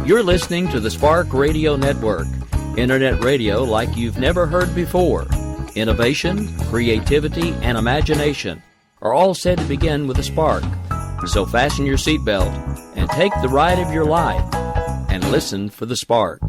You're listening to the Spark Radio Network, internet radio like you've never heard before. Innovation, creativity, and imagination are all said to begin with a spark. So fasten your seatbelt and take the ride of your life and listen for the spark.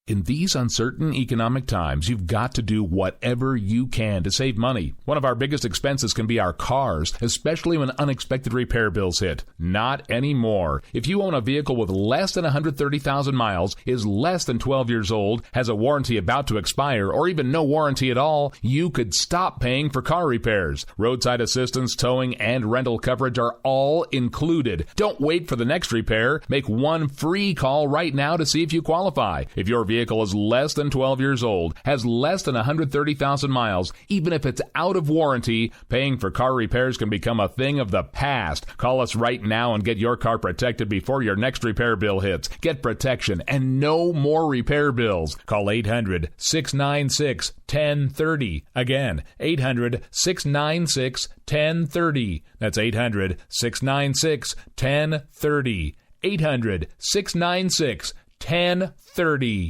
In these uncertain economic times, you've got to do whatever you can to save money. One of our biggest expenses can be our cars, especially when unexpected repair bills hit. Not anymore. If you own a vehicle with less than 130,000 miles, is less than 12 years old, has a warranty about to expire, or even no warranty at all, you could stop paying for car repairs. Roadside assistance, towing, and rental coverage are all included. Don't wait for the next repair. Make one free call right now to see if you qualify. If your vehicle is less than 12 years old, has less than 130,000 miles, even if it's out of warranty, paying for car repairs can become a thing of the past. Call us right now and get your car protected before your next repair bill hits. Get protection and no more repair bills. Call 800-696-1030. Again, 800-696-1030. That's 800-696-1030. 800-696-1030.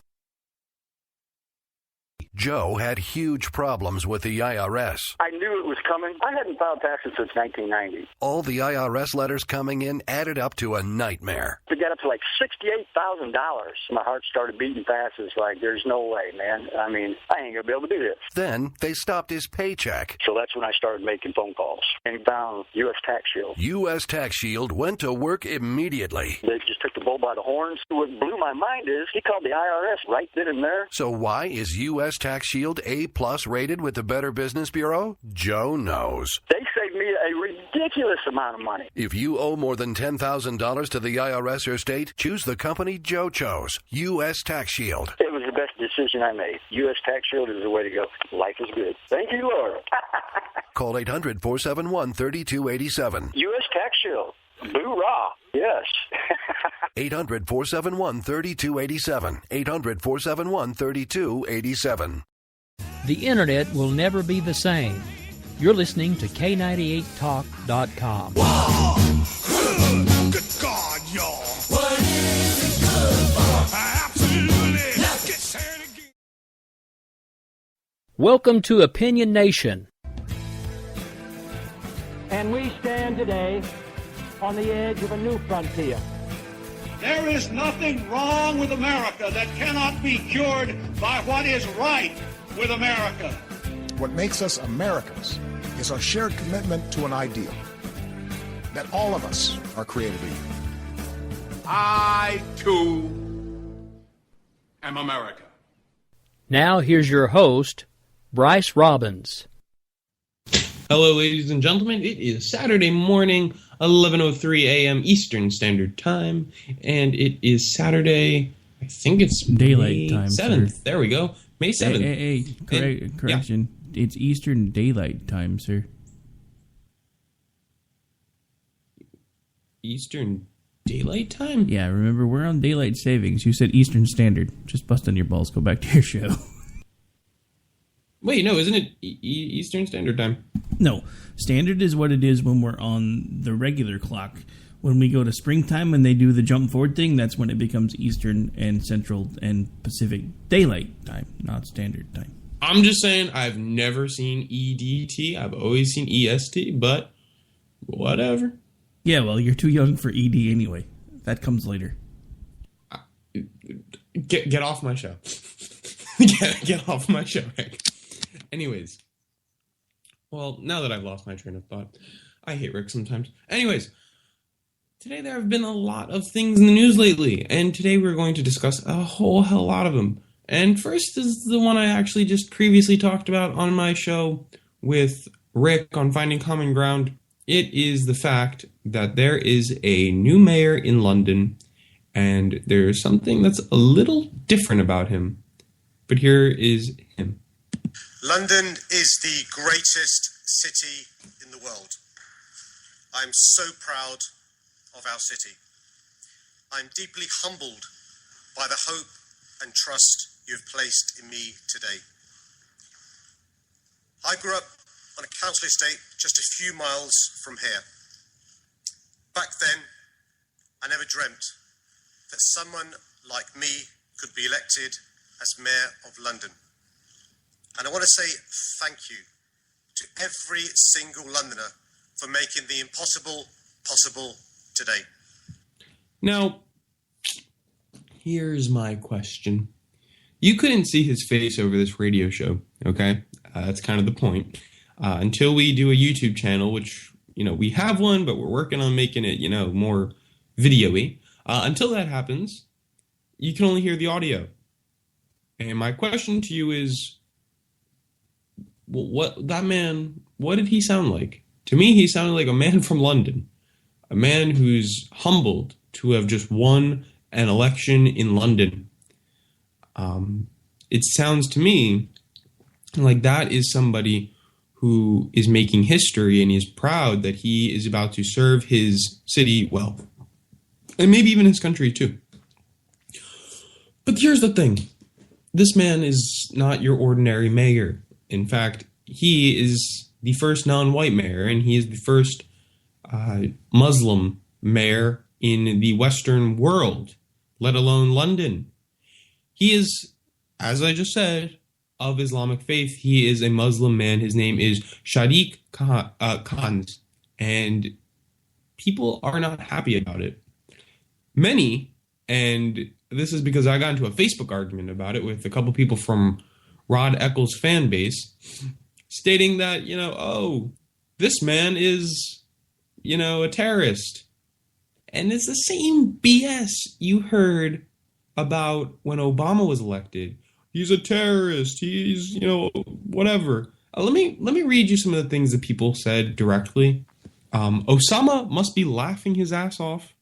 Joe had huge problems with the IRS. I knew it was coming. I hadn't filed taxes since 1990. All the IRS letters coming in added up to a nightmare. To get up to like $68,000, my heart started beating fast. It's like, there's no way, man. I mean, I ain't going to be able to do this. Then they stopped his paycheck. So that's when I started making phone calls and found U.S. Tax Shield. U.S. Tax Shield went to work immediately. They just took the bull by the horns. What blew my mind is he called the IRS right then and there. So why is U.S. Tax Shield A+ rated with the Better Business Bureau? Joe knows. They saved me a ridiculous amount of money. If you owe more than $10,000 to the IRS or state, choose the company Joe chose, U.S. Tax Shield. It was the best decision I made. U.S. Tax Shield is the way to go. Life is good. Thank you, Lord. Call 800-471-3287. U.S. Tax Shield. Boo-rah. Yes. 800-471-3287. 800-471-3287. The internet will never be the same. You're listening to K98Talk.com. Whoa! Good God, y'all. What is it good for? Absolutely. Let's get started again. Welcome to Opinion Nation. And we stand today on the edge of a new frontier. There is nothing wrong with America that cannot be cured by what is right with America. What makes us Americans is our shared commitment to an ideal that all of us are created equal. I, too, am America. Now here's your host, Bryce Robbins. Hello, ladies and gentlemen. It is Saturday morning, 11:03 a.m. Eastern Standard Time, and it is Saturday, I think it's Daylight May time, 7th. sir. There we go. May 7th. Hey, correction. Yeah. It's Eastern Daylight Time, sir. Eastern Daylight Time? Yeah, remember, we're on Daylight Savings. You said Eastern Standard. Just busting your balls. Go back to your show. Wait, no, isn't it Eastern Standard Time? No. Standard is what it is when we're on the regular clock. When we go to springtime and they do the jump forward thing, that's when it becomes Eastern and Central and Pacific Daylight Time, not Standard Time. I'm just saying I've never seen EDT. I've always seen EST, but whatever. Yeah, well, you're too young for ED anyway. That comes later. Get off my show. get off my show. Anyways. Well, now that I've lost my train of thought, I hate Rick sometimes. Anyways, today there have been a lot of things in the news lately, and today we're going to discuss a whole hell lot of them. And first is the one I actually just previously talked about on my show with Rick on Finding Common Ground. It is the fact that there is a new mayor in London, and there's something that's a little different about him. But here is him. London is the greatest city in the world. I'm so proud of our city. I'm deeply humbled by the hope and trust you've placed in me today. I grew up on a council estate just a few miles from here. Back then, I never dreamt that someone like me could be elected as Mayor of London. And I want to say thank you to every single Londoner for making the impossible possible today. Now, here's my question. You couldn't see his face over this radio show, okay? That's kind of the point. Until we do a YouTube channel, which, we have one, but we're working on making it, more video-y. Until that happens, you can only hear the audio. And my question to you is, what did he sound like? To me, he sounded like a man from London. A man who's humbled to have just won an election in London. It sounds to me like that is somebody who is making history and is proud that he is about to serve his city well. And maybe even his country too. But here's the thing. This man is not your ordinary mayor. In fact, he is the first non-white mayor, and he is the first Muslim mayor in the Western world, let alone London. He is, as I just said, of Islamic faith. He is a Muslim man. His name is Sadiq Khan, and people are not happy about it. Many, and this is because I got into a Facebook argument about it with a couple people from Rod Eccles' fan base, stating that, this man is, a terrorist. And it's the same BS you heard about when Obama was elected. He's a terrorist. He's, whatever. Let me read you some of the things that people said directly. Osama must be laughing his ass off.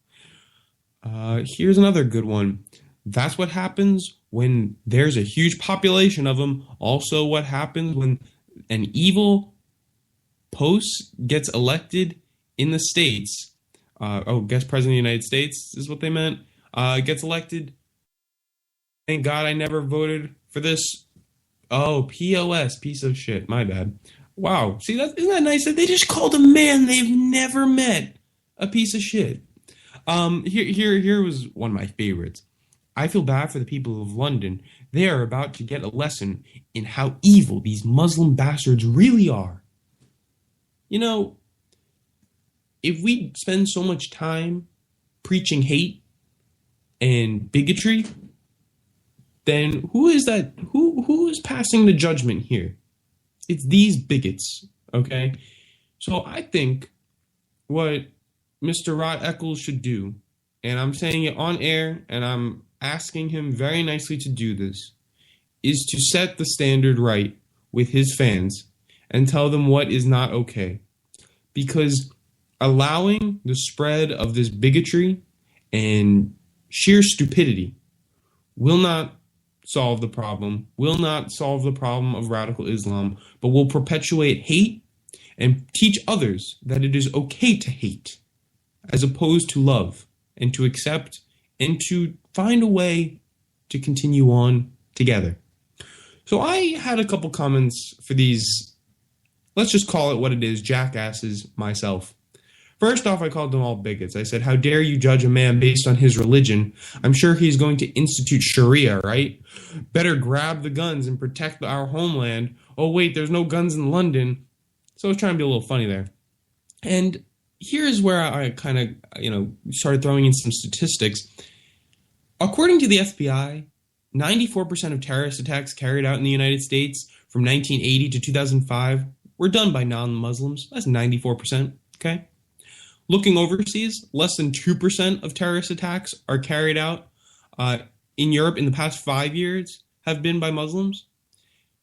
Here's another good one. That's what happens when there's a huge population of them. Also, what happens when an evil post gets elected in the States. Guest president of the United States is what they meant. Gets elected. Thank God I never voted for this. Oh, POS, piece of shit. My bad. Wow. See, isn't that nice that they just called a man they've never met a piece of shit? Here was one of my favorites. I feel bad for the people of London. They are about to get a lesson in how evil these Muslim bastards really are. If we spend so much time preaching hate and bigotry, then who is that? Who is passing the judgment here? It's these bigots, okay? So I think what Mr. Rod Eccles should do, and I'm saying it on air, and I'm asking him very nicely to do this, is to set the standard right with his fans and tell them what is not okay. Because allowing the spread of this bigotry and sheer stupidity will not solve the problem, will not solve the problem of radical Islam, but will perpetuate hate and teach others that it is okay to hate as opposed to love and to accept and to find a way to continue on together. So I had a couple comments for these, let's just call it what it is, jackasses myself. First off, I called them all bigots. I said, how dare you judge a man based on his religion? I'm sure he's going to institute Sharia, right? Better grab the guns and protect our homeland. Oh, wait, there's no guns in London. So I was trying to be a little funny there. And here's where I kind of, started throwing in some statistics. According to the FBI, 94% of terrorist attacks carried out in the United States from 1980 to 2005 were done by non-Muslims. That's 94%, okay? Looking overseas, less than 2% of terrorist attacks are carried out in Europe in the past 5 years have been by Muslims.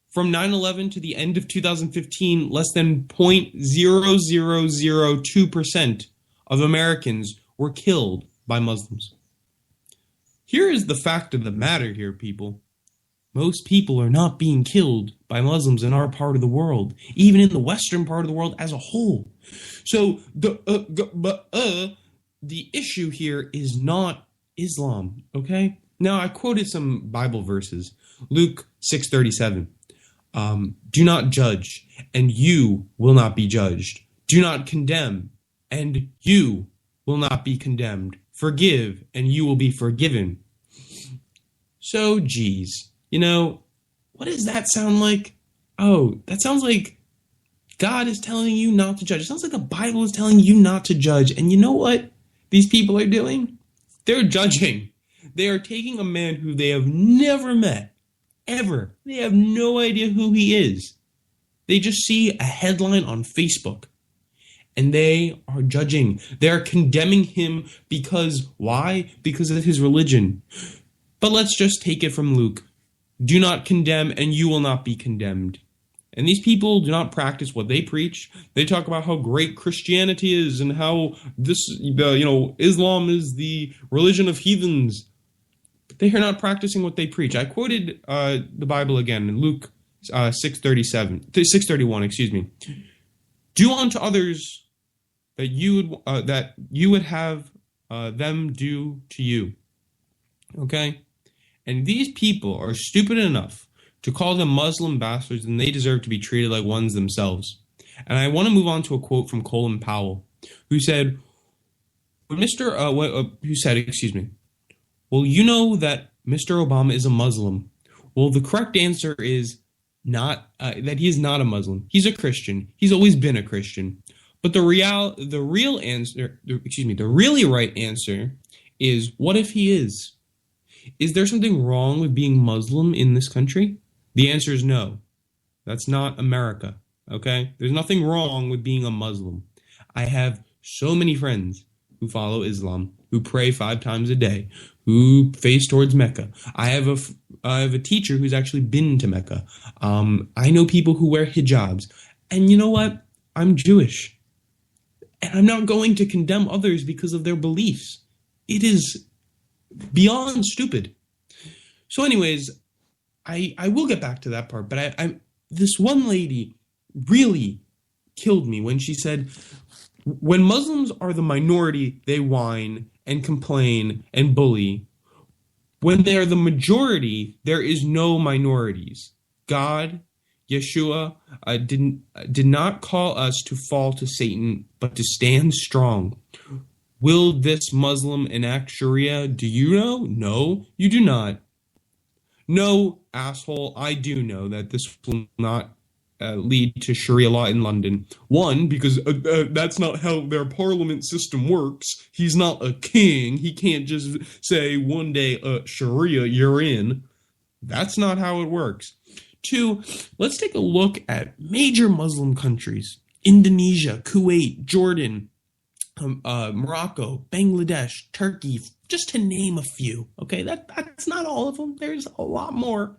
From 9/11 to the end of 2015, less than 0.0002% of Americans were killed by Muslims. Here is the fact of the matter here, people. Most people are not being killed by Muslims in our part of the world, even in the Western part of the world as a whole. So the issue here is not Islam, okay? Now, I quoted some Bible verses. Luke 6:37. Do not judge, and you will not be judged. Do not condemn, and you will not be condemned. Forgive, and you will be forgiven. So, geez, what does that sound like? Oh, that sounds like God is telling you not to judge. It sounds like the Bible is telling you not to judge. And you know what these people are doing? They're judging. They are taking a man who they have never met, ever. They have no idea who he is. They just see a headline on Facebook, and they are judging. They are condemning him because, why? Because of his religion. But let's just take it from Luke. Do not condemn, and you will not be condemned. And these people do not practice what they preach. They talk about how great Christianity is and how Islam is the religion of heathens. But they are not practicing what they preach. I quoted the Bible again in Luke 6:31. Excuse me. Do unto others that you would have them do to you. Okay, and these people are stupid enough to call them Muslim bastards, and they deserve to be treated like ones themselves. And I want to move on to a quote from Colin Powell, who said, well, you know that Mr. Obama is a Muslim. Well, the correct answer is not that he is not a Muslim. He's a Christian. He's always been a Christian. But the really right answer is, what if he is? Is there something wrong with being Muslim in this country? The answer is no. That's not America, okay? There's nothing wrong with being a Muslim. I have so many friends who follow Islam, who pray 5 times a day, who face towards Mecca. I have a teacher who's actually been to Mecca. I know people who wear hijabs. And you know what? I'm Jewish. And I'm not going to condemn others because of their beliefs. It is beyond stupid. So anyways, I will get back to that part, but this one lady really killed me when she said, when Muslims are the minority, they whine and complain and bully. When they are the majority, there is no minorities. God, Yeshua, did not call us to fall to Satan, but to stand strong. Will this Muslim enact Sharia? Do you know? No, you do not. No, asshole, I do know that this will not lead to Sharia law in London. One, because that's not how their parliament system works. He's not a king. He can't just say one day, Sharia, you're in. That's not how it works. 2, let's take a look at major Muslim countries. Indonesia, Kuwait, Jordan, Morocco, Bangladesh, Turkey, just to name a few. Okay, that's not all of them. There's a lot more.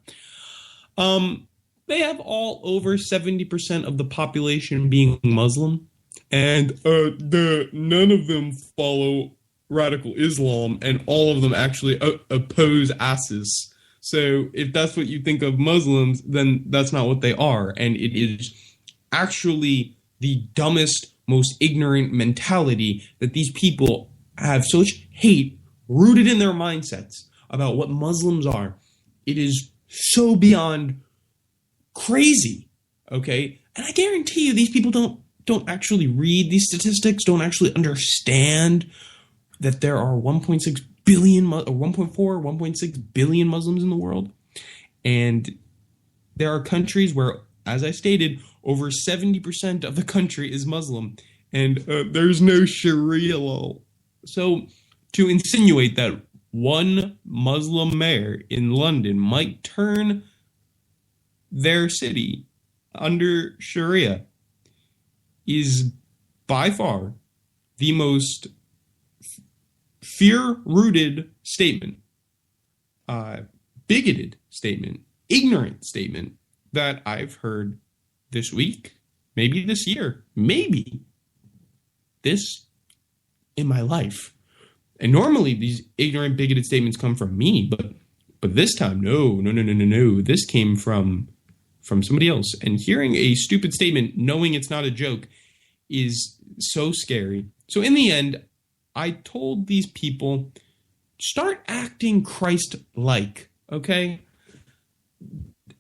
They have all over 70% of the population being Muslim, and none of them follow radical Islam, and all of them actually oppose ISIS. So if that's what you think of Muslims, then that's not what they are, and it is actually the dumbest, most ignorant mentality that these people have such hate rooted in their mindsets about what Muslims are. It is so beyond crazy, okay? And I guarantee you these people don't actually read these statistics, don't actually understand that there are 1.6 billion or 1.4, 1.6 billion Muslims in the world. And there are countries where, as I stated, over 70% of the country is Muslim, and there's no Sharia law. So to insinuate that one Muslim mayor in London might turn their city under Sharia is by far the most fear-rooted statement, bigoted statement, ignorant statement that I've heard this week, maybe this year, maybe this in my life. And normally these ignorant, bigoted statements come from me, but this time, no. This came from somebody else. And hearing a stupid statement, knowing it's not a joke, is so scary. So in the end, I told these people, start acting Christ-like, okay?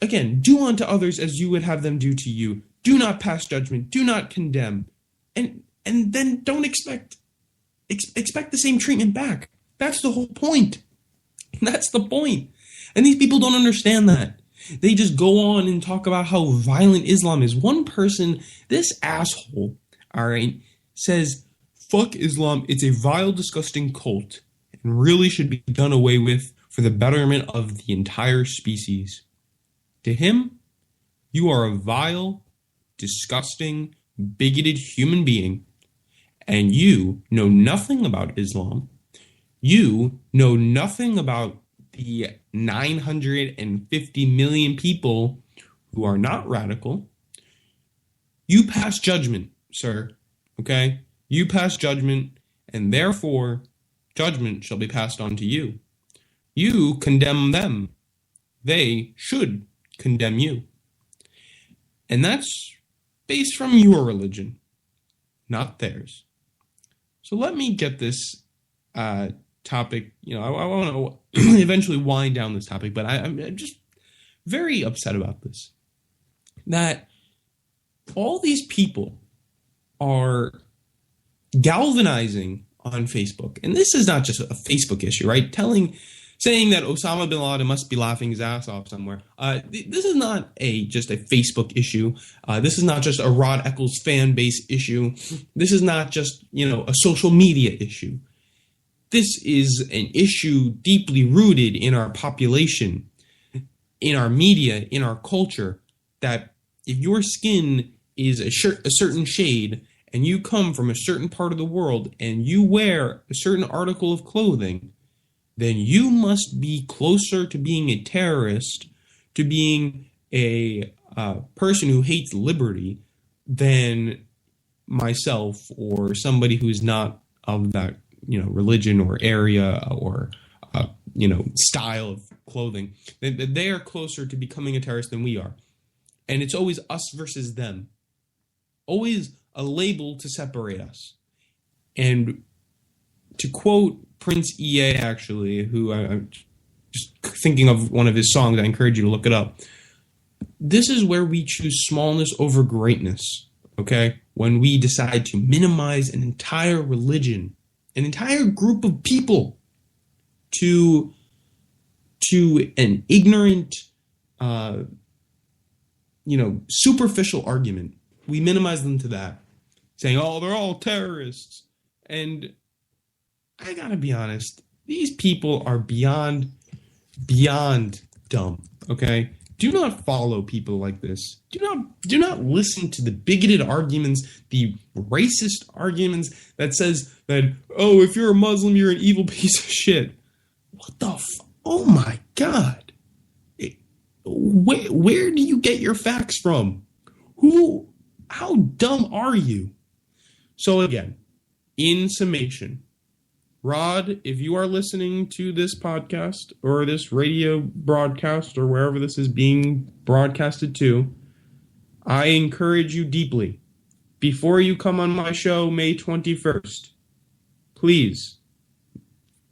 Again, do unto others as you would have them do to you. Do not pass judgment. Do not condemn. And then don't expect the same treatment back. That's the whole point. That's the point. And these people don't understand that. They just go on and talk about how violent Islam is. One person, this asshole, all right, says, fuck Islam, it's a vile, disgusting cult, and really should be done away with for the betterment of the entire species. To him, you are a vile, disgusting, bigoted human being, and you know nothing about Islam. You know nothing about the 950 million people who are not radical. You pass judgment, sir, okay? You pass judgment, and therefore judgment shall be passed on to you. You condemn them. They should condemn you. And that's based from your religion, not theirs. So let me get this topic, I want to eventually wind down this topic, but I'm just very upset about this. That all these people are galvanizing on Facebook, and this is not just a Facebook issue, right? Saying that Osama bin Laden must be laughing his ass off somewhere. This is not just a Facebook issue. This is not just a Rod Eccles fan base issue. This is not just, a social media issue. This is an issue deeply rooted in our population, in our media, in our culture, that if your skin is a certain shade and you come from a certain part of the world and you wear a certain article of clothing, then you must be closer to being a terrorist, to being a person who hates liberty, than myself or somebody who is not of that religion or area or style of clothing. They are closer to becoming a terrorist than we are, and it's always us versus them. Always a label to separate us. And to quote Prince EA, actually, who I'm just thinking of one of his songs, I encourage you to look it up. This is where we choose smallness over greatness, okay? When we decide to minimize an entire religion, an entire group of people to an ignorant, superficial argument. We minimize them to that, saying, oh, they're all terrorists. And I gotta be honest, these people are beyond dumb, okay? Do not follow people like this. Do not listen to the bigoted arguments, the racist arguments that says that, oh, if you're a Muslim, you're an evil piece of shit. What the oh my God. Where do you get your facts from? How dumb are you? So again, in summation, Rod, if you are listening to this podcast or this radio broadcast or wherever this is being broadcasted to, I encourage you deeply, before you come on my show May 21st, please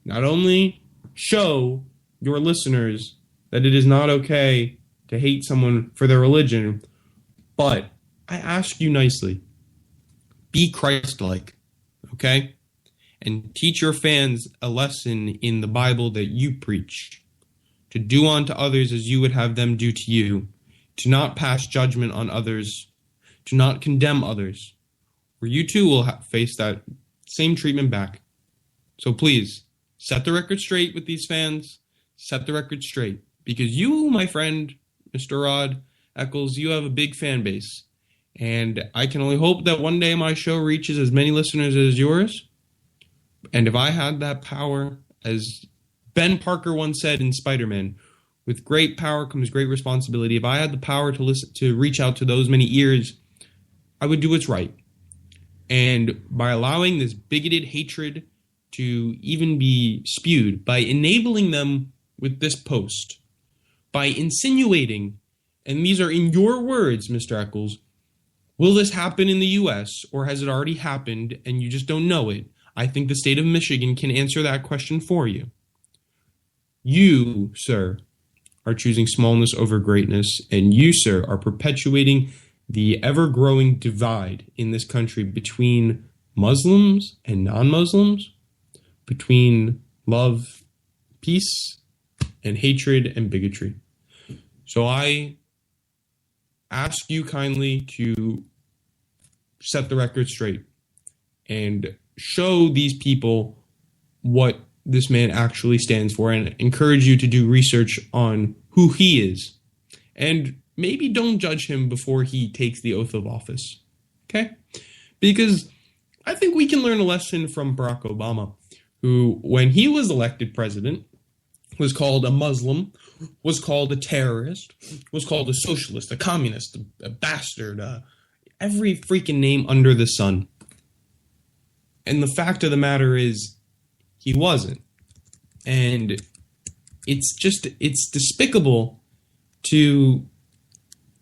not only show your listeners that it is not okay to hate someone for their religion, but I ask you nicely, be Christ-like, okay? And teach your fans a lesson in the Bible that you preach, to do unto others as you would have them do to you, to not pass judgment on others, to not condemn others, or you too will face that same treatment back. So please, set the record straight with these fans, set the record straight, because you, my friend, Mr. Rod Eccles, you have a big fan base, and I can only hope that one day my show reaches as many listeners as yours. And if I had that power, as Ben Parker once said in Spider-Man, with great power comes great responsibility. If I had the power to reach out to those many ears, I would do what's right. And by allowing this bigoted hatred to even be spewed, by enabling them with this post, by insinuating, and these are in your words, Mr. Eccles, will this happen in the U.S. or has it already happened and you just don't know it? I think the state of Michigan can answer that question for you. You, sir, are choosing smallness over greatness, and you, sir, are perpetuating the ever-growing divide in this country between Muslims and non-Muslims, between love, peace, and hatred and bigotry. So I ask you kindly to set the record straight and show these people what this man actually stands for, and encourage you to do research on who he is. And maybe don't judge him before he takes the oath of office. Okay? Because I think we can learn a lesson from Barack Obama, who, when he was elected president, was called a Muslim, was called a terrorist, was called a socialist, a communist, a bastard, every freaking name under the sun. And the fact of the matter is, he wasn't. And it's despicable to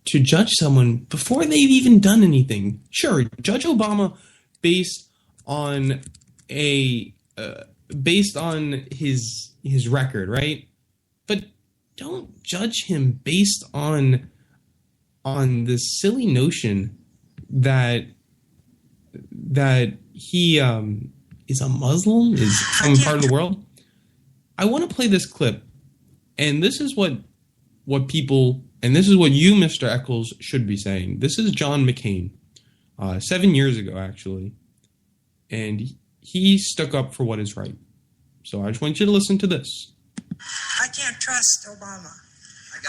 judge someone before they've even done anything. Sure, judge Obama based on his record, right? But don't judge him based on this silly notion that he is a Muslim, is from a part of the world. I want to play this clip, and this is what people, and this is what you, Mr. Eccles, should be saying. This is John McCain, 7 years ago, actually, and he stuck up for what is right. So I just want you to listen to this. I can't trust Obama.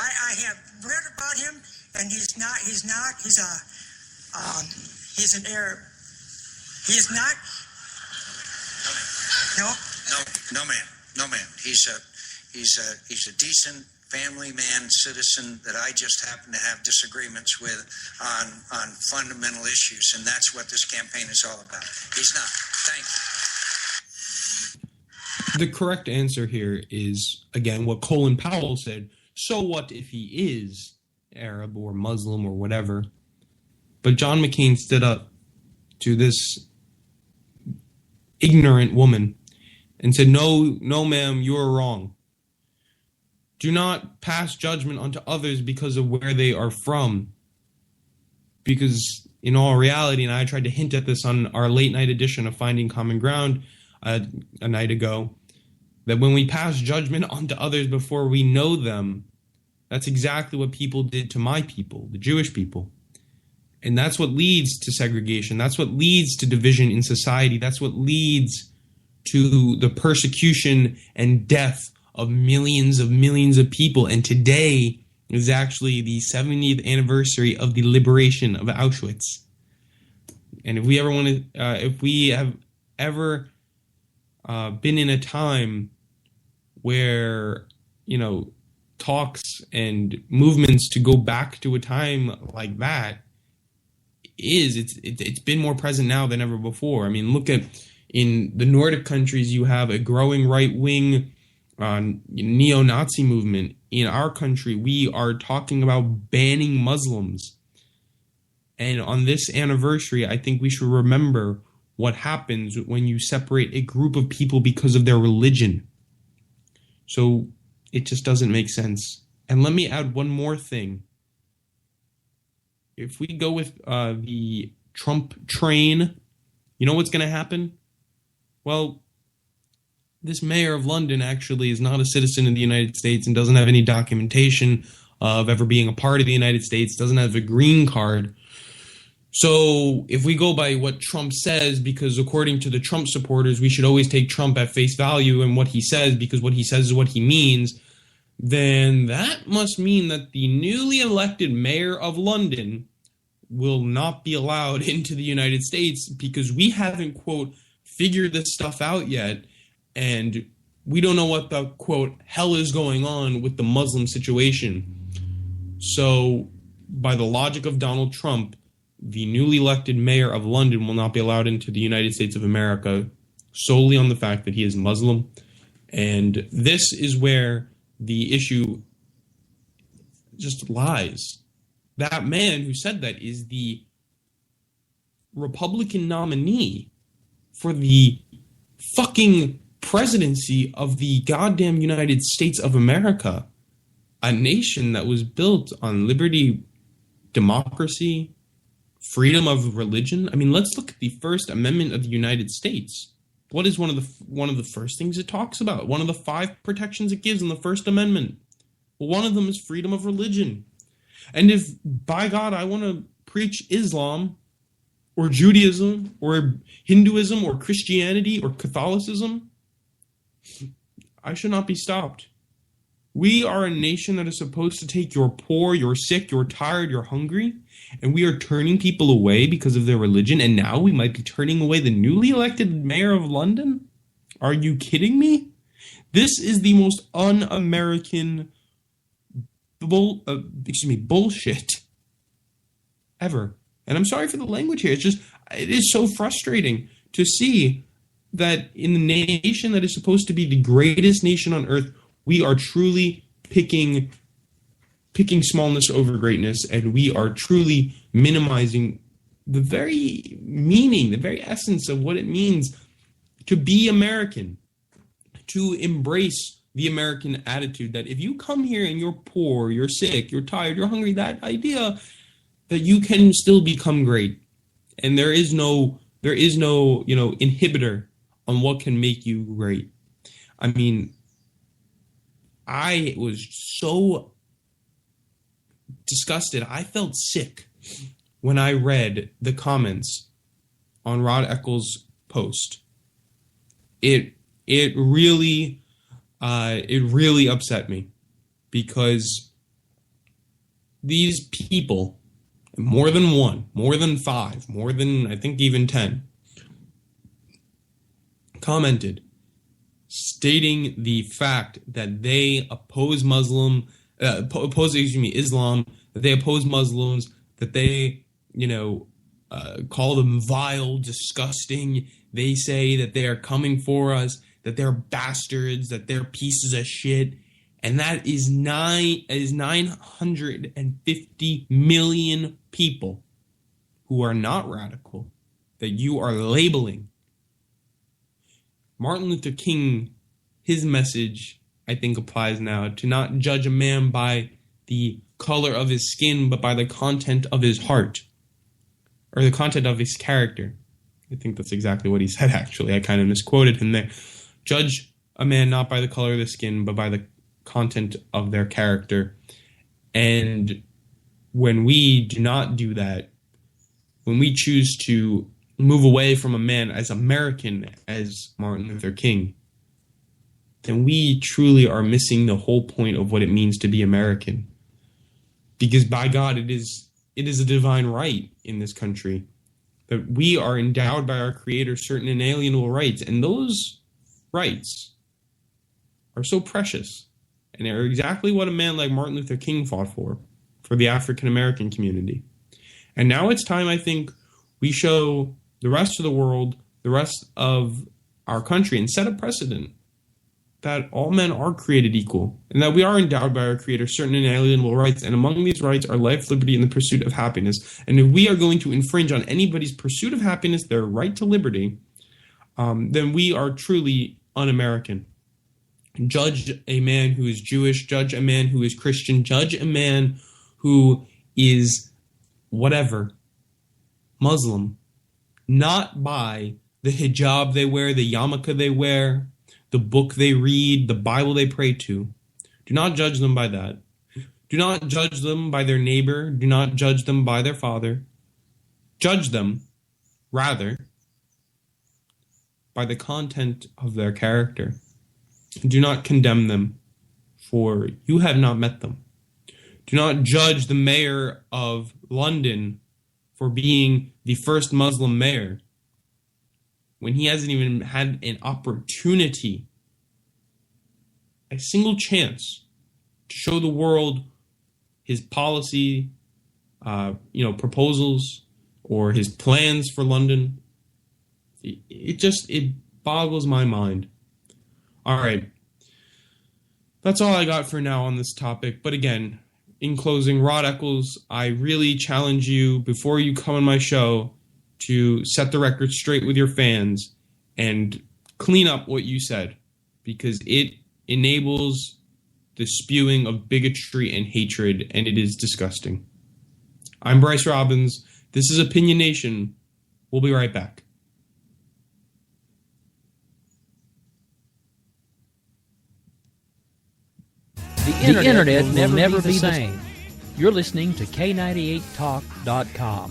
I have read about him, and he's an Arab. He's not. No, man. He's a decent family man, citizen that I just happen to have disagreements with on fundamental issues, and that's what this campaign is all about. He's not. Thank you. The correct answer here is, again, what Colin Powell said. So what if he is Arab or Muslim or whatever? But John McCain stood up to this ignorant woman and said, no, ma'am, you are wrong. Do not pass judgment onto others because of where they are from. Because in all reality, and I tried to hint at this on our late night edition of Finding Common Ground a night ago, that when we pass judgment onto others before we know them, that's exactly what people did to my people, the Jewish people. And that's what leads to segregation. That's what leads to division in society. That's what leads to the persecution and death of millions of people. And today is actually the 70th anniversary of the liberation of Auschwitz. And if we have ever been in a time where, talks and movements to go back to a time like that, it's been more present now than ever before. I mean, look at, in the Nordic countries, you have a growing right-wing neo-Nazi movement. In our country, we are talking about banning Muslims. And on this anniversary, I think we should remember what happens when you separate a group of people because of their religion. So it just doesn't make sense. And let me add one more thing. If we go with the Trump train, you know what's going to happen? Well, this mayor of London actually is not a citizen of the United States and doesn't have any documentation of ever being a part of the United States, doesn't have a green card. So if we go by what Trump says, because according to the Trump supporters, we should always take Trump at face value and what he says, because what he says is what he means, then that must mean that the newly elected mayor of London will not be allowed into the United States, because we haven't, quote, figured this stuff out yet, and we don't know what the, quote, hell is going on with the Muslim situation. So by the logic of Donald Trump, the newly elected mayor of London will not be allowed into the United States of America solely on the fact that he is Muslim. And this is where the issue just lies. That man who said that is the Republican nominee for the fucking presidency of the goddamn United States of America, a nation that was built on liberty, democracy, freedom of religion. I mean, let's look at the First Amendment of the United States. What is one of the first things it talks about? One of the 5 protections it gives in the First Amendment. Well, one of them is freedom of religion. And if, by God, I want to preach Islam or Judaism or Hinduism or Christianity or Catholicism, I should not be stopped. We are a nation that is supposed to take you're poor, you're sick, you're tired, you're hungry, and we are turning people away because of their religion, and now we might be turning away the newly elected mayor of London? Are you kidding me? This is the most un-American bullshit ever. And I'm sorry for the language here. It is so frustrating to see that in the nation that is supposed to be the greatest nation on earth, we are truly picking smallness over greatness, and we are truly minimizing the very meaning, the very essence of what it means to be American, to embrace the American attitude that if you come here and you're poor, you're sick, you're tired, you're hungry, that idea that you can still become great. And there is no, inhibitor on what can make you great. I mean, I was so disgusted. I felt sick when I read the comments on Rod Eccles' post. It really upset me, because these people, more than one, more than 5, more than, I think, even 10, commented stating the fact that they oppose Islam, that they oppose Muslims, that they, call them vile, disgusting. They say that they are coming for us, that they're bastards, that they're pieces of shit. And that is 950 million people who are not radical that you are labeling. Martin Luther King, his message, I think, applies now to not judge a man by the color of his skin, but by the content of his heart, or the content of his character. I think that's exactly what he said, actually. I kind of misquoted him there. Judge a man not by the color of the skin, but by the content of their character. And when we do not do that, when we choose to move away from a man as American as Martin Luther King, then we truly are missing the whole point of what it means to be American. Because by God, it is a divine right in this country that we are endowed by our Creator certain inalienable rights, and those rights are so precious, and are exactly what a man like Martin Luther King fought for the African American community. And now it's time, I think, we show the rest of the world, the rest of our country, and set a precedent that all men are created equal, and that we are endowed by our Creator certain inalienable rights, and among these rights are life, liberty, and the pursuit of happiness. And if we are going to infringe on anybody's pursuit of happiness, their right to liberty, then we are truly un-American. Judge a man who is Jewish, judge a man who is Christian, judge a man who is whatever, Muslim, not by the hijab they wear, the yarmulke they wear, the book they read, the Bible they pray to. Do not judge them by that. Do not judge them by their neighbor. Do not judge them by their father. Judge them, rather, by the content of their character. Do not condemn them, for you have not met them. Do not judge the mayor of London for being the first Muslim mayor when he hasn't even had an opportunity, a single chance, to show the world his policy, proposals, or his plans for London. It boggles my mind. All right. That's all I got for now on this topic. But again, in closing, Rod Eccles, I really challenge you, before you come on my show, to set the record straight with your fans and clean up what you said, because it enables the spewing of bigotry and hatred, and it is disgusting. I'm Bryce Robbins. This is Opinion Nation. We'll be right back. The internet will never be the same. You're listening to K98Talk.com.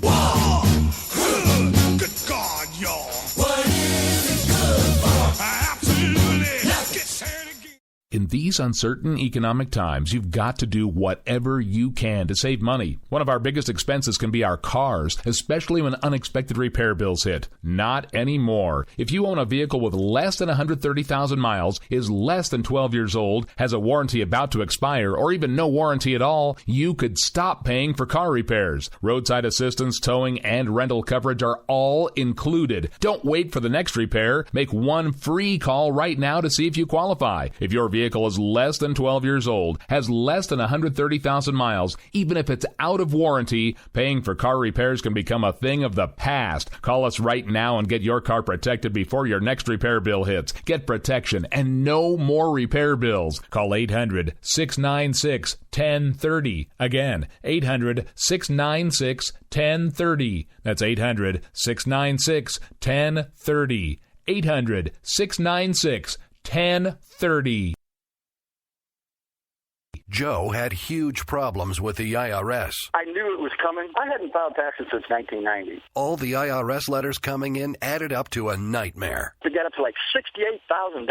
Good God, y'all. What is it good for? Absolutely. Get set again. In these uncertain economic times, you've got to do whatever you can to save money. One of our biggest expenses can be our cars, especially when unexpected repair bills hit. Not anymore. If you own a vehicle with less than 130,000 miles, is less than 12 years old, has a warranty about to expire, or even no warranty at all, you could stop paying for car repairs. Roadside assistance, towing, and rental coverage are all included. Don't wait for the next repair. Make one free call right now to see if you qualify. If your vehicle is less than 12 years old, has less than 130,000 miles, even if it's out of warranty, paying for car repairs can become a thing of the past. Call us right now and get your car protected before your next repair bill hits. Get protection and no more repair bills. Call 800-696-1030. Again, 800-696-1030. That's 800-696-1030. 800-696-1030. Joe had huge problems with the IRS. I knew it was coming. I hadn't filed taxes since 1990. All the IRS letters coming in added up to a nightmare. To get up to like $68,000,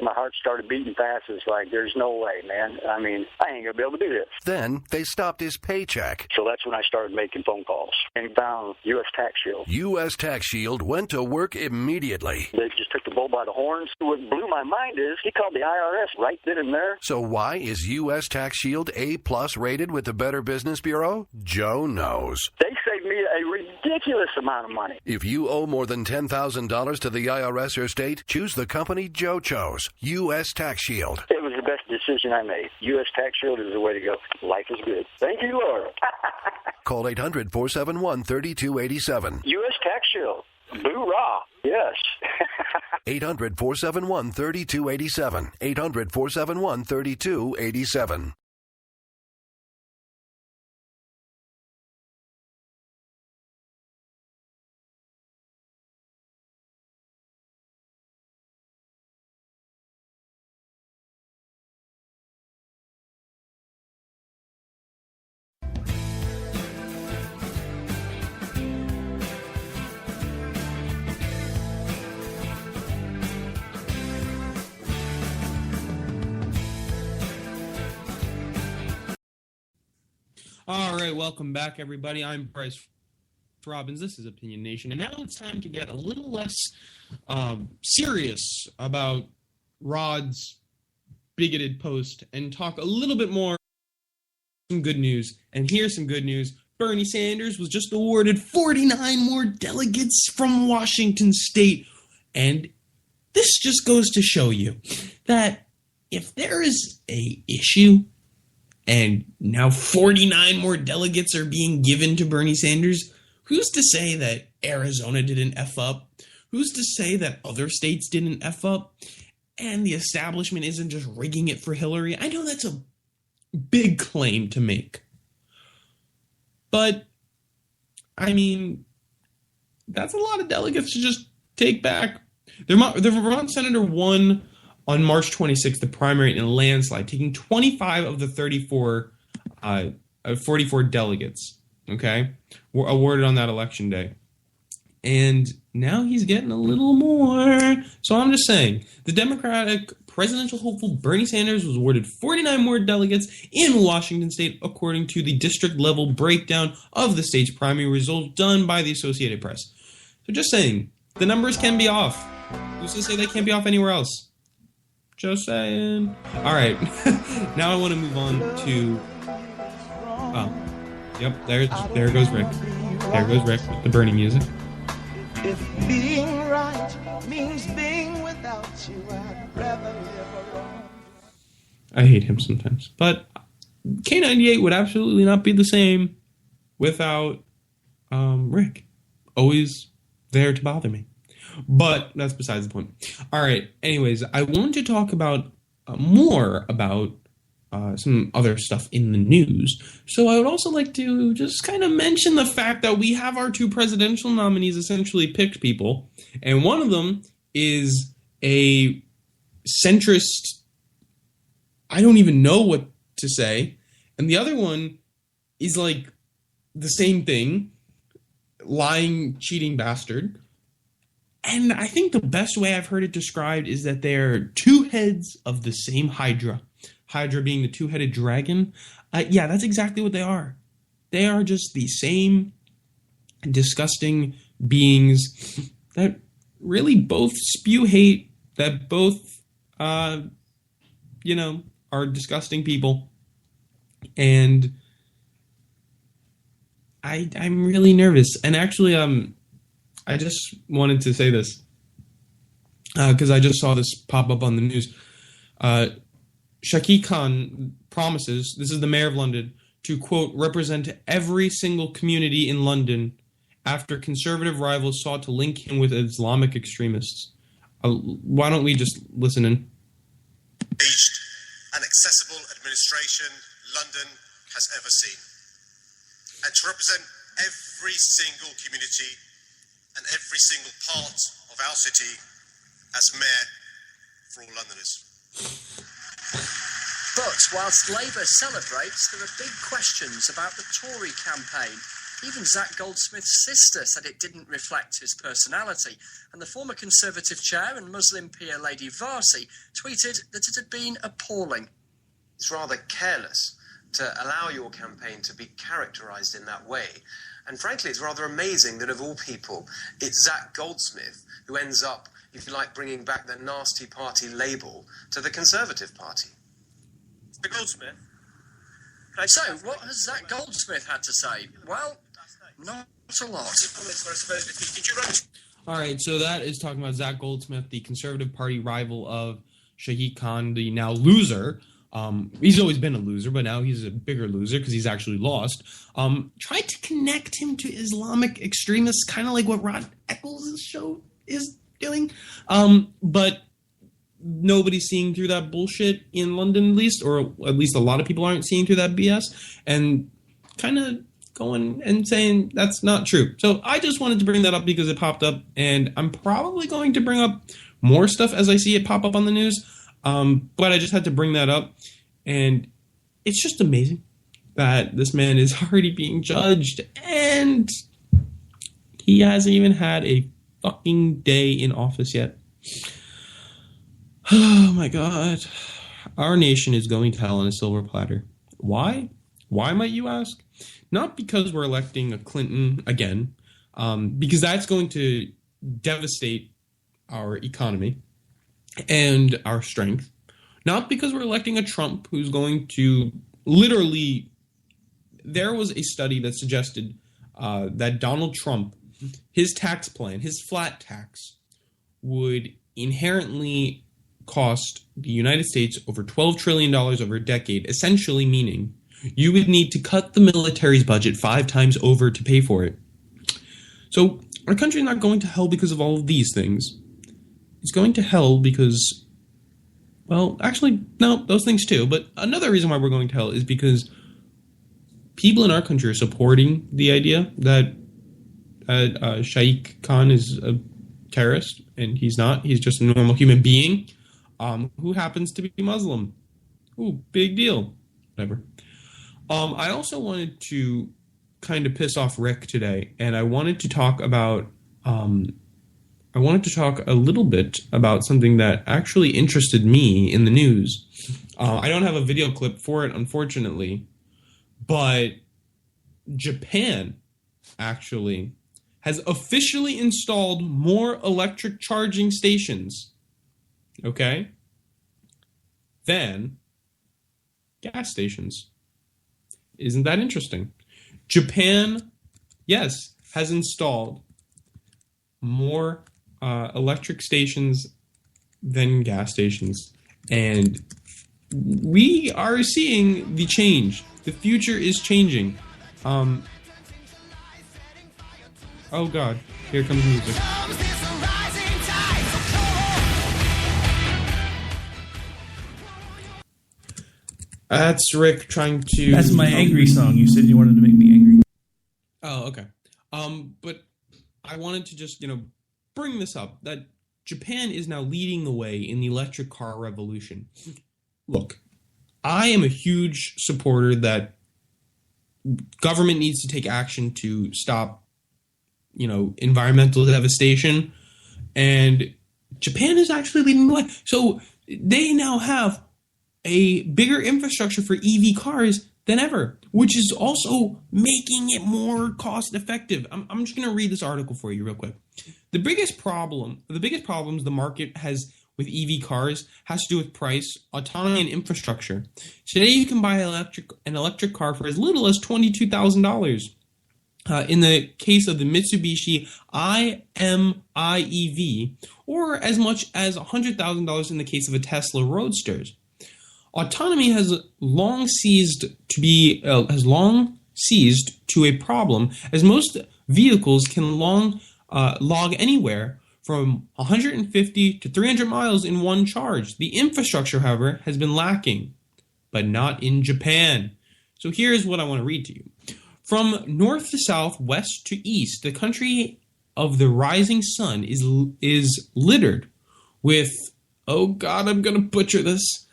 my heart started beating fast. It's like, there's no way, man. I mean, I ain't going to be able to do this. Then they stopped his paycheck. So that's when I started making phone calls and found U.S. Tax Shield. U.S. Tax Shield went to work immediately. They just took the bull by the horns. What blew my mind is he called the IRS right then and there. So why is U.S. Tax Shield A+ rated with the Better Business Bureau? Joe knows. They saved me a ridiculous amount of money. If you owe more than $10,000 to the IRS or state, choose the company Joe chose, U.S. Tax Shield. It was the best decision I made. U.S. Tax Shield is the way to go. Life is good. Thank you, Lord. Call 800-471-3287. U.S. Tax Shield. Boo-rah. Yes. 800-471-3287. 800-471-3287. All right, welcome back, everybody. I'm Bryce Robbins. This is Opinion Nation, and now it's time to get a little less serious about Rod's bigoted post and talk a little bit more. Some good news, and here's some good news. Bernie Sanders was just awarded 49 more delegates from Washington State, and this just goes to show you that if there is a issue and now 49 more delegates are being given to Bernie Sanders, who's to say that Arizona didn't F up? Who's to say that other states didn't F up? And the establishment isn't just rigging it for Hillary? I know that's a big claim to make. But, I mean, that's a lot of delegates to just take back. The Vermont senator won on March 26th, the primary in a landslide, taking 25 of the 44 delegates, okay, were awarded on that election day. And now he's getting a little more. So I'm just saying, the Democratic presidential hopeful Bernie Sanders was awarded 49 more delegates in Washington State, according to the district-level breakdown of the state's primary results done by the Associated Press. So just saying, the numbers can be off. Who's to say they can't be off anywhere else? Just saying. All right. Now I want to move on to... Oh. Yep, there goes Rick. There goes Rick with the Bernie music. If being right means being without you, I'd rather live alone. I hate him sometimes. But K98 would absolutely not be the same without Rick. Always there to bother me. But that's besides the point. All right. Anyways, I want to talk about more about some other stuff in the news. So I would also like to just kind of mention the fact that we have our two presidential nominees essentially picked people. And one of them is a centrist. I don't even know what to say, and the other one is like the same thing, lying, cheating bastard. And I think the best way I've heard it described is that they're two heads of the same Hydra. Hydra being the two-headed dragon. Yeah, that's exactly what they are. They are just the same disgusting beings that really both spew hate, that both, are disgusting people. And I'm really nervous. And actually, I just wanted to say this because I just saw this pop up on the news. Shaki Khan promises, this is the mayor of London, to, quote, represent every single community in London after conservative rivals sought to link him with Islamic extremists. Why don't we just listen in? Engaged and accessible administration London has ever seen. And to represent every single community and every single part of our city as mayor for all Londoners. But whilst Labour celebrates, there are big questions about the Tory campaign. Even Zach Goldsmith's sister said it didn't reflect his personality, and the former Conservative chair and Muslim peer Lady Varsi tweeted that it had been appalling. It's rather careless to allow your campaign to be characterised in that way. And frankly, it's rather amazing that of all people, it's Zach Goldsmith who ends up, if you like, bringing back the nasty party label to the Conservative Party. The Goldsmith? So, what has Zach Goldsmith had to say? Well, not a lot. All right, so that is talking about Zach Goldsmith, the Conservative Party rival of Shahid Khan, the now loser. He's always been a loser, but now he's a bigger loser because he's actually lost. Tried to connect him to Islamic extremists, kind of like what Rod Eccles' show is doing. But nobody's seeing through that bullshit in London, at least, or at least a lot of people aren't seeing through that BS, and kind of going and saying that's not true. So I just wanted to bring that up because it popped up, and I'm probably going to bring up more stuff as I see it pop up on the news. But I just had to bring that up, and it's just amazing that this man is already being judged, and he hasn't even had a fucking day in office yet. Oh my God. Our nation is going to hell on a silver platter. Why? Why, might you ask? Not because we're electing a Clinton again, because that's going to devastate our economy and our strength. Not because we're electing a Trump who's going to literally... There was a study that suggested that Donald Trump, his tax plan, his flat tax, would inherently cost the United States over $12 trillion over a decade, essentially meaning you would need to cut the military's budget 5 times over to pay for it. So our country is not going to hell because of all of these things. It's going to hell because, well, actually, no, those things too. But another reason why we're going to hell is because people in our country are supporting the idea that Shaikh Khan is a terrorist, and he's not. He's just a normal human being who happens to be Muslim. Ooh, big deal. Whatever. I also wanted to kind of piss off Rick today, and I wanted to talk about a little bit about something that actually interested me in the news. I don't have a video clip for it, unfortunately, but Japan actually has officially installed more electric charging stations, okay, than gas stations. Isn't that interesting? Japan, yes, has installed more electric stations than gas stations. And we are seeing the change. The future is changing. Oh God, here comes music. That's Rick trying to... That's my angry song. You said you wanted to make me angry. Oh, okay. But I wanted to just, bring this up, that Japan is now leading the way in the electric car revolution. Look, I am a huge supporter that government needs to take action to stop, environmental devastation. And Japan is actually leading the way. So they now have a bigger infrastructure for EV cars than ever, which is also making it more cost effective. I'm just going to read this article for you real quick. The biggest problems the market has with EV cars has to do with price, autonomy, and infrastructure. Today, you can buy an electric car for as little as $22,000. In the case of the Mitsubishi i-MiEV, or as much as $100,000 in the case of a Tesla Roadsters. Autonomy has long ceased to a problem, as most vehicles can log anywhere from 150 to 300 miles in one charge. The infrastructure, however, has been lacking, but not in Japan. So here's what I want to read to you. From north to south, west to east, the country of the rising sun is littered with, oh God, I'm going to butcher this,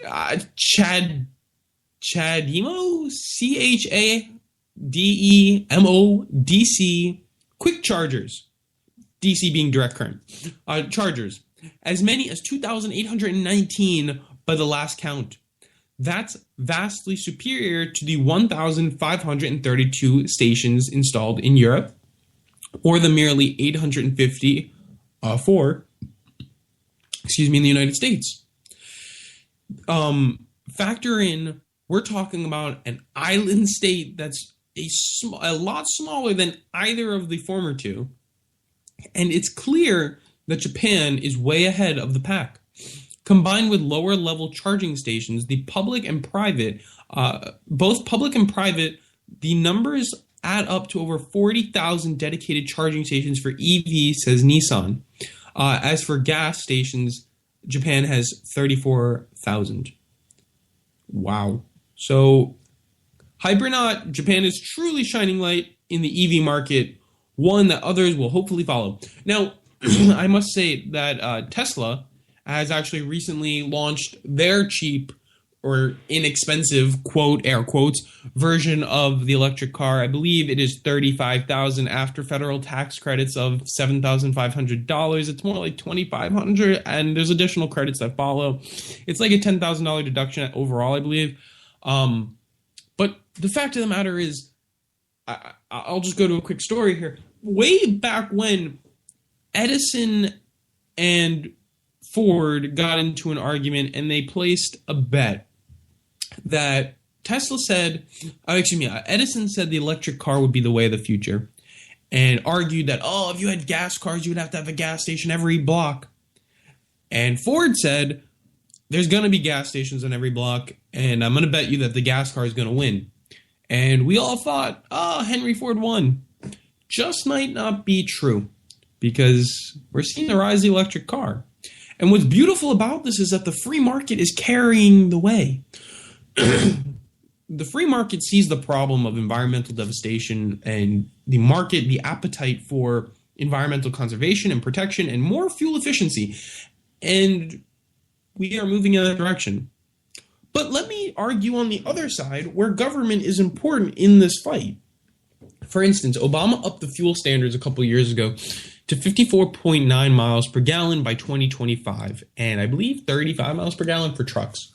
Chademo, CHADEMODC, quick chargers, DC being direct current, chargers, as many as 2,819 by the last count. That's vastly superior to the 1,532 stations installed in Europe, or the merely 854 in the United States. Factor in, we're talking about an island state that's a lot smaller than either of the former two, and it's clear that Japan is way ahead of the pack. Combined with lower level charging stations, the public and private, both public and private, the numbers add up to over 40,000 dedicated charging stations for EV, says Nissan. As for gas stations, Japan has 34,000. Wow. So, hype or not, Japan is truly shining light in the EV market, one that others will hopefully follow. Now, I must say that Tesla has actually recently launched their cheap or inexpensive, quote, air quotes, version of the electric car. I believe it is $35,000 after federal tax credits of $7,500. It's more like $2,500, and there's additional credits that follow. It's like a $10,000 deduction overall, I believe. But the fact of the matter is, I'll just go to a quick story here. Way back when Edison and Ford got into an argument and they placed a bet that Edison said the electric car would be the way of the future, and argued that, if you had gas cars, you would have to have a gas station every block. And Ford said, there's going to be gas stations on every block, and I'm going to bet you that the gas car is going to win. And we all thought, Henry Ford won. Just might not be true, because we're seeing the rise of the electric car. And what's beautiful about this is that the free market is carrying the way. The free market sees the problem of environmental devastation and the appetite for environmental conservation and protection and more fuel efficiency. And we are moving in that direction. But let me argue on the other side where government is important in this fight. For instance, Obama upped the fuel standards a couple years ago to 54.9 miles per gallon by 2025, and I believe 35 miles per gallon for trucks.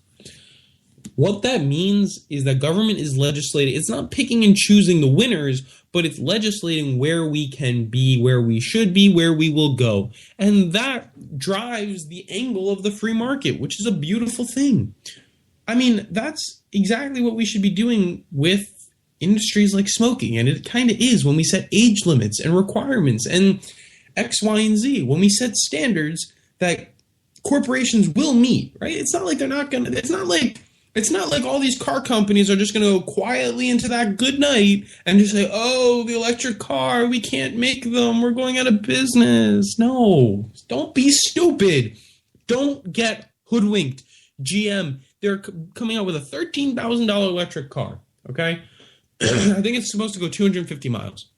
What that means is that government is legislating. It's not picking and choosing the winners, but it's legislating where we can be, where we should be, where we will go. And that drives the angle of the free market, which is a beautiful thing. I mean, that's exactly what we should be doing with industries like smoking, and it kind of is when we set age limits and requirements and X, Y, and Z, when we set standards that corporations will meet, right? It's not like they're not going to, it's not like all these car companies are just going to go quietly into that good night and just say, the electric car, we can't make them, we're going out of business. No, don't be stupid. Don't get hoodwinked. GM, they're coming out with a $13,000 electric car, okay? I think it's supposed to go 250 miles.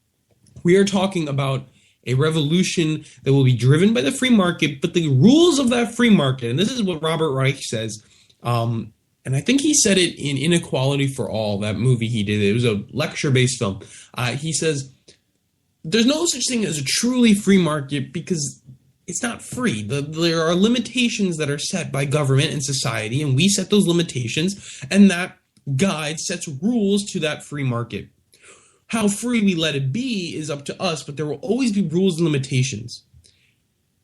We are talking about a revolution that will be driven by the free market, but the rules of that free market, and this is what Robert Reich says, And I think he said it in Inequality for All, that movie he did. It was a lecture-based film. He says, there's no such thing as a truly free market because it's not free. There are limitations that are set by government and society, and we set those limitations, and that guide sets rules to that free market. How free we let it be is up to us, but there will always be rules and limitations.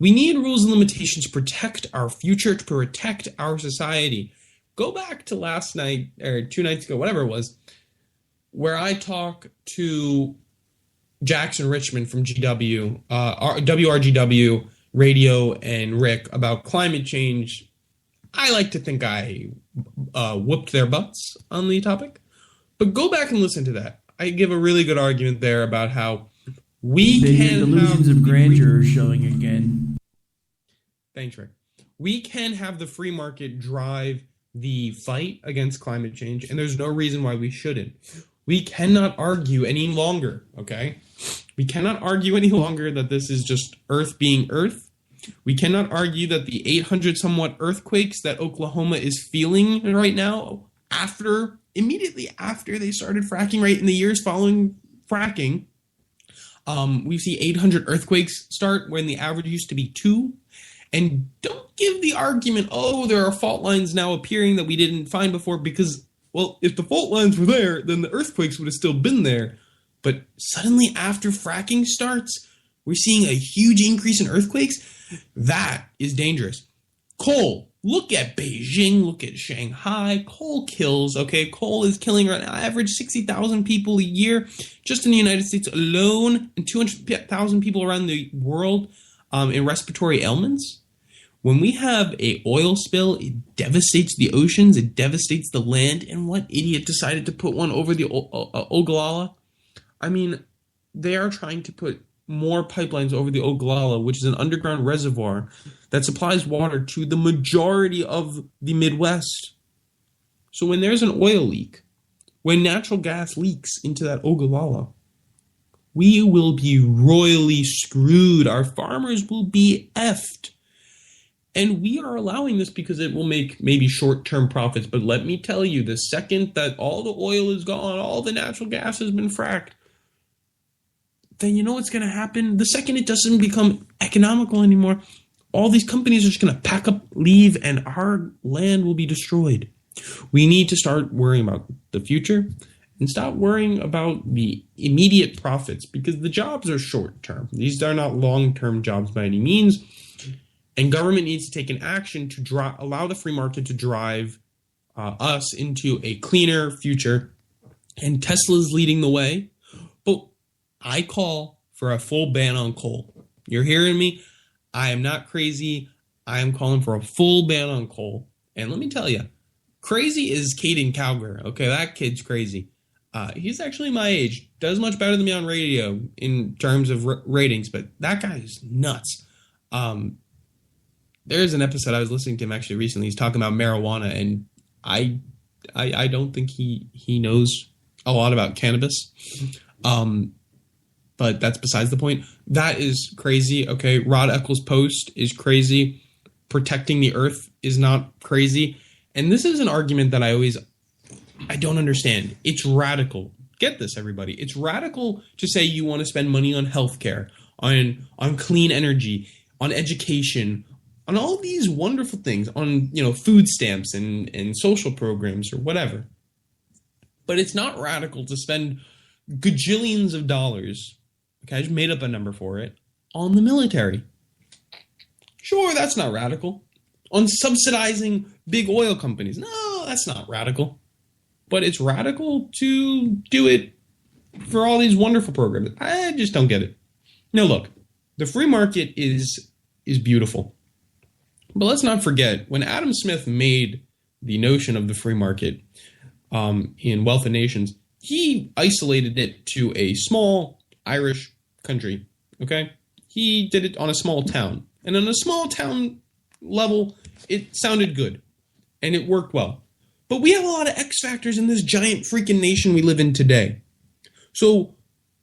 We need rules and limitations to protect our future, to protect our society. Go back to last night, or 2 nights ago, whatever it was, where I talk to Jackson Richmond from GW, WRGW Radio and Rick about climate change. I like to think I whooped their butts on the topic. But go back and listen to that. I give a really good argument there about how we can delusions of grandeur are showing again. Thanks, Rick. We can have the free market drive the fight against climate change, and there's no reason why we shouldn't. We cannot argue any longer, okay? We cannot argue any longer that this is just Earth being Earth. We cannot argue that the 800 somewhat earthquakes that Oklahoma is feeling right now, immediately after they started fracking, right in the years following fracking, we see 800 earthquakes start when the average used to be 2. And don't give the argument, oh, there are fault lines now appearing that we didn't find before, because, well, if the fault lines were there, then the earthquakes would have still been there. But suddenly after fracking starts, we're seeing a huge increase in earthquakes. That is dangerous. Coal. Look at Beijing. Look at Shanghai. Coal kills, okay? Coal is killing right now. Average 60,000 people a year just in the United States alone, and 200,000 people around the world in respiratory ailments. When we have a oil spill, it devastates the oceans, it devastates the land, and what idiot decided to put one over the Ogallala? I mean, they are trying to put more pipelines over the Ogallala, which is an underground reservoir that supplies water to the majority of the Midwest. So when there's an oil leak, when natural gas leaks into that Ogallala, we will be royally screwed. Our farmers will be effed. And we are allowing this because it will make maybe short-term profits. But let me tell you, the second that all the oil is gone, all the natural gas has been fracked, then you know what's going to happen? The second it doesn't become economical anymore, all these companies are just going to pack up, leave, and our land will be destroyed. We need to start worrying about the future and stop worrying about the immediate profits, because the jobs are short-term. These are not long-term jobs by any means. And government needs to take an action to allow the free market to drive us into a cleaner future. And Tesla's leading the way. But I call for a full ban on coal. You're hearing me? I am not crazy. I am calling for a full ban on coal. And let me tell you, crazy is Caden Cowger. Okay, that kid's crazy. He's actually my age. Does much better than me on radio in terms of ratings. But that guy is nuts. There's an episode I was listening to him actually recently. He's talking about marijuana, and I don't think he knows a lot about cannabis. But that's besides the point. That is crazy. Okay, Rod Eccles' post is crazy. Protecting the earth is not crazy. And this is an argument that I don't understand. It's radical. Get this, everybody. It's radical to say you want to spend money on healthcare, on clean energy, on education, on all these wonderful things, on food stamps and social programs or whatever. But it's not radical to spend gajillions of dollars, okay, I just made up a number for it, on the military. Sure, that's not radical. On subsidizing big oil companies. No, that's not radical. But it's radical to do it for all these wonderful programs. I just don't get it. Now look, the free market is beautiful. But let's not forget, when Adam Smith made the notion of the free market in Wealth of Nations, he isolated it to a small Irish country, okay? He did it on a small town. And on a small town level, it sounded good. And it worked well. But we have a lot of X factors in this giant freaking nation we live in today. So,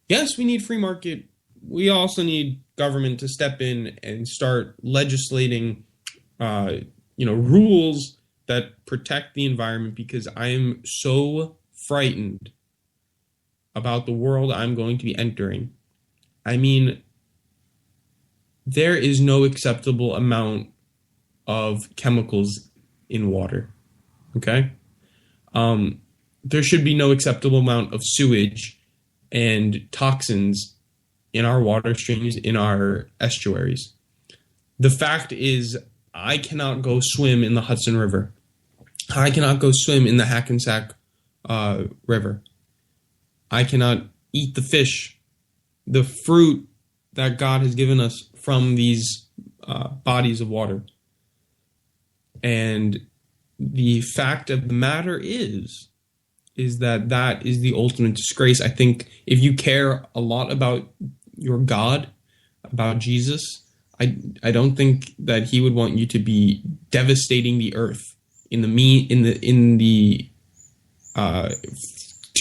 yes, we need free market. We also need government to step in and start legislating rules that protect the environment because I am so frightened about the world I'm going to be entering. I mean, there is no acceptable amount of chemicals in water. Okay? There should be no acceptable amount of sewage and toxins in our water streams, in our estuaries. The fact is, I cannot go swim in the Hudson River. I cannot go swim in the Hackensack River. I cannot eat the fish, the fruit that God has given us from these bodies of water. And the fact of the matter is that is the ultimate disgrace. I think if you care a lot about your God, about Jesus, I don't think that he would want you to be devastating the earth to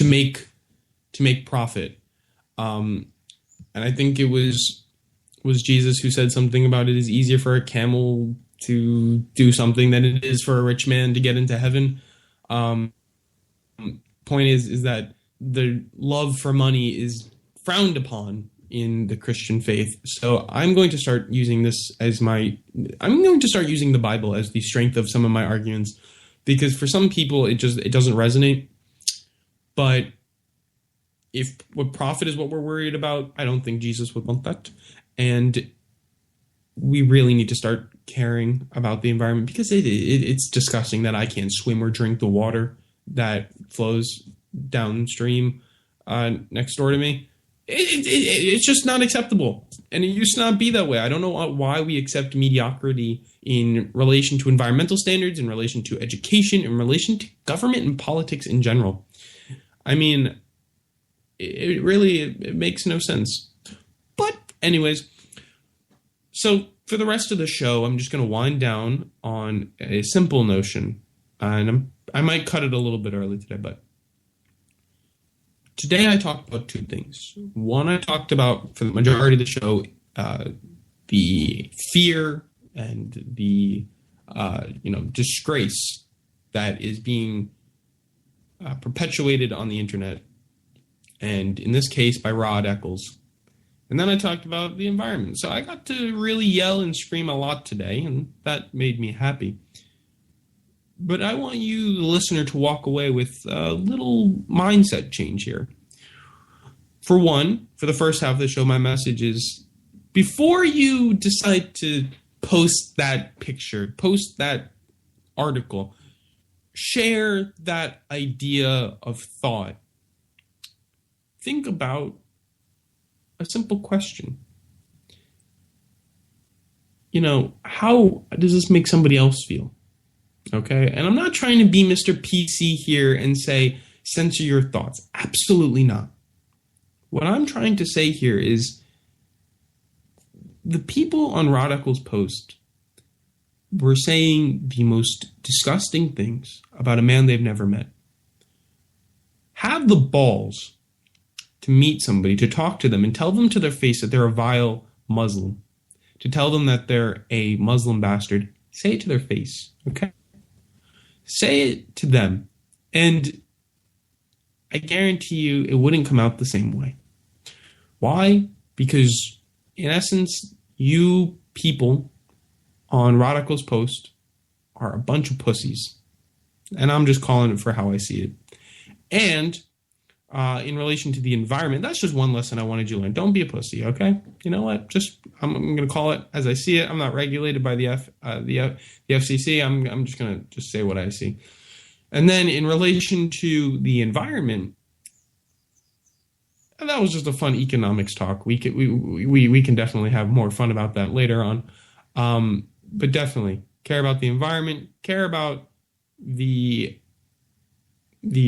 make profit. And I think it was Jesus who said something about it is easier for a camel to do something than it is for a rich man to get into heaven. Point is that the love for money is frowned upon in the Christian faith. So I'm going to start using this as I'm going to start using the Bible as the strength of some of my arguments, because for some people it doesn't resonate. But if what profit is what we're worried about, I don't think Jesus would want that. And we really need to start caring about the environment, because it's disgusting that I can't swim or drink the water that flows downstream next door to me. It's just not acceptable. And it used to not be that way. I don't know why we accept mediocrity in relation to environmental standards, in relation to education, in relation to government and politics in general. I mean, it makes no sense. But anyways, so for the rest of the show, I'm just going to wind down on a simple notion. And I might cut it a little bit early today, but today I talked about two things. One, I talked about, for the majority of the show, the fear and the disgrace that is being perpetuated on the internet, and in this case by Rod Eccles. And then I talked about the environment. So I got to really yell and scream a lot today, and that made me happy. But I want you, the listener, to walk away with a little mindset change here. For one, for the first half of the show, my message is, before you decide to post that picture, post that article, share that idea of thought, think about a simple question. How does this make somebody else feel? Okay? And I'm not trying to be Mr. PC here and say, censor your thoughts. Absolutely not. What I'm trying to say here is, the people on Rod Eccles' post were saying the most disgusting things about a man they've never met. Have the balls to meet somebody, to talk to them, and tell them to their face that they're a vile Muslim. To tell them that they're a Muslim bastard. Say it to their face, okay? Say it to them, and I guarantee you it wouldn't come out the same way. Why? Because, in essence, you people on Rod Eccles' post are a bunch of pussies. And I'm just calling it for how I see it. And in relation to the environment, that's just one lesson I wanted you to learn. Don't be a pussy, okay? You know what? I'm going to call it as I see it. I'm not regulated by the FCC. I'm just going to say what I see. And then in relation to the environment, that was just a fun economics talk. We can definitely have more fun about that later on. But definitely care about the environment, care about the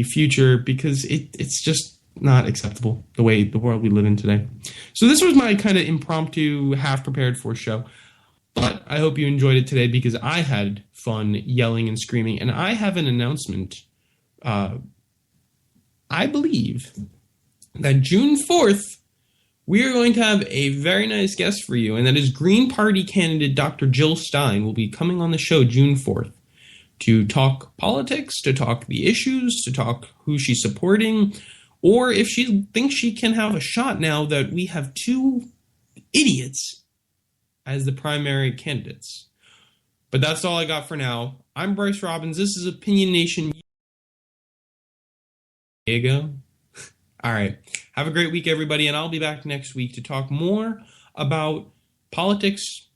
future, because it's just not acceptable the world we live in today. So this was my kind of impromptu, half prepared for show. But I hope you enjoyed it today, because I had fun yelling and screaming. And I have an announcement. I believe that June 4th, we are going to have a very nice guest for you, and that is Green Party candidate Dr. Jill Stein will be coming on the show June 4th. to talk politics, to talk the issues, to talk who she's supporting, or if she thinks she can have a shot now that we have two idiots as the primary candidates. But that's all I got for now. I'm Bryce Robbins. This is Opinion Nation. There you go. All right. Have a great week, everybody, and I'll be back next week to talk more about politics,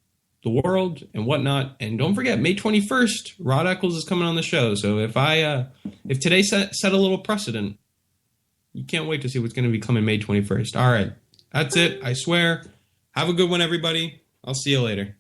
the world, and whatnot. And don't forget, May 21st, Rod Eccles is coming on the show. So if today set a little precedent, you can't wait to see what's going to be coming May 21st. All right. That's it. I swear. Have a good one, everybody. I'll see you later.